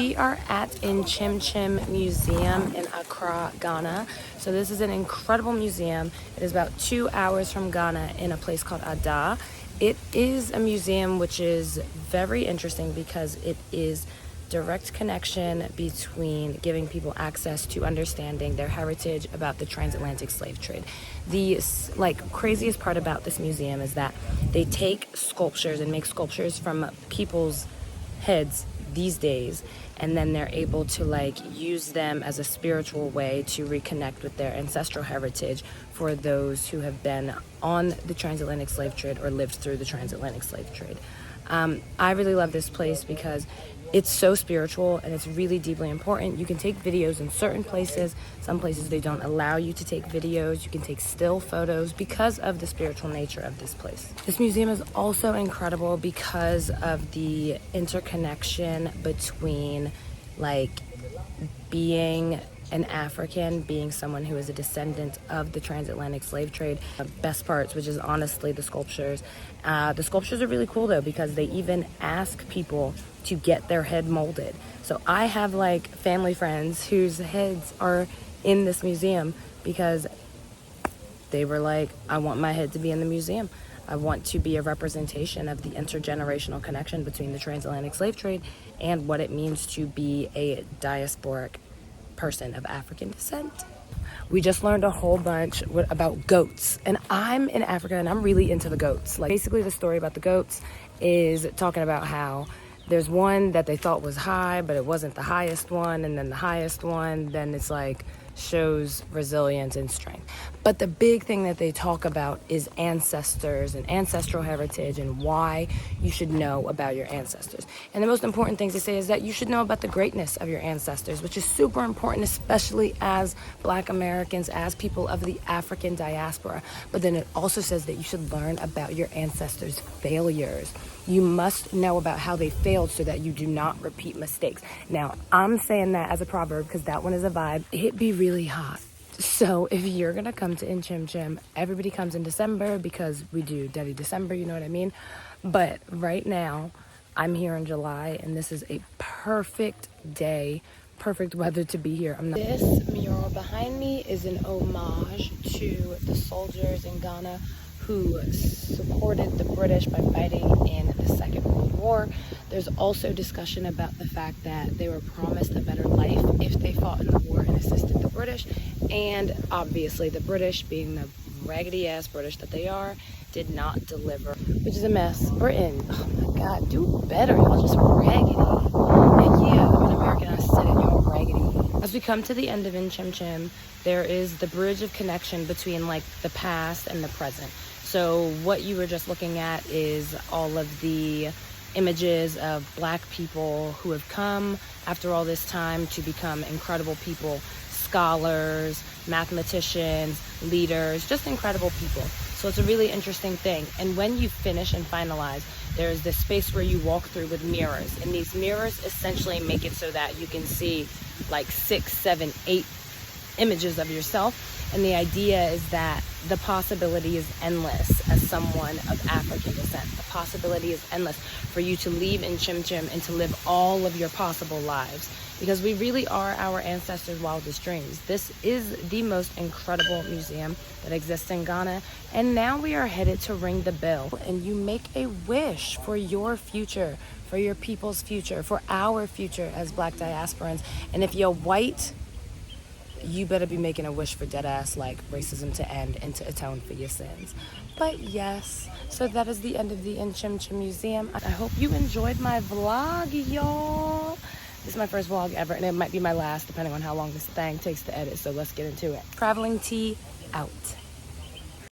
We are at Nkyinkyim Museum in Accra, Ghana. So this is an incredible museum. It is about 2 hours from Ghana in a place called Ada. It is a museum which is very interesting because it is direct connection between giving people access to understanding their heritage about the transatlantic slave trade. The craziest part about this museum is that they take sculptures and make sculptures from people's heads these days, and then they're able to use them as a spiritual way to reconnect with their ancestral heritage for those who have been on the transatlantic slave trade or lived through the transatlantic slave trade. I really love this place because it's so spiritual and it's really deeply important. You can take videos in certain places. Some places they don't allow you to take videos. You can take still photos because of the spiritual nature of this place. This museum is also incredible because of the interconnection between being an African, being someone who is a descendant of the transatlantic slave trade. The best parts, which is honestly the sculptures. The sculptures are really cool though because they even ask people to get their head molded. So I have family friends whose heads are in this museum because they were I want my head to be in the museum. I want to be a representation of the intergenerational connection between the transatlantic slave trade and what it means to be a diasporic person of African descent. We just learned a whole bunch about goats, and I'm in Africa and I'm really into the goats. Basically the story about the goats is talking about how there's one that they thought was high, but it wasn't the highest one, and then the highest one, then it's shows resilience and strength. But the big thing that they talk about is ancestors and ancestral heritage and why you should know about your ancestors. And the most important thing to say is that you should know about the greatness of your ancestors, which is super important, especially as Black Americans, as people of the African diaspora. But then it also says that you should learn about your ancestors' failures. You must know about how they failed so that you do not repeat mistakes. Now, I'm saying that as a proverb because that one is a vibe. It be really hot. So if you're going to come to Nkyinkyim, everybody comes in December because we do Dirty December, you know what I mean? But right now, I'm here in July, and this is a perfect day, perfect weather to be here. This mural behind me is an homage to the soldiers in Ghana who supported the British by fighting in the Second World War. There's also discussion about the fact that they were promised a better life if they fought in the war and assisted the British. And obviously the British, being the raggedy ass British that they are, did not deliver, which is a mess. Britain, oh my God, do better. Y'all just raggedy. And yeah, I'm an American, I said it, y'all raggedy. As we come to the end of Nkyinkyim, there is the bridge of connection between the past and the present. So what you were just looking at is all of the images of Black people who have come after all this time to become incredible people, scholars, mathematicians, leaders, just incredible people. So it's a really interesting thing. And when you finish and finalize, there's this space where you walk through with mirrors. And these mirrors essentially make it so that you can see 6, 7, 8 images of yourself. And the idea is that the possibility is endless as someone of African descent. The possibility is endless for you to leave Nkyinkyim and to live all of your possible lives. Because we really are our ancestors' wildest dreams. This is the most incredible museum that exists in Ghana. And now we are headed to ring the bell. And you make a wish for your future, for your people's future, for our future as Black diasporans. And if you're white, you better be making a wish for deadass racism to end and to atone for your sins. But yes, so that is the end of the Nkyinkyim Museum. I hope you enjoyed my vlog, y'all. This is my first vlog ever, and it might be my last, depending on how long this thing takes to edit, so let's get into it. Traveling tea out.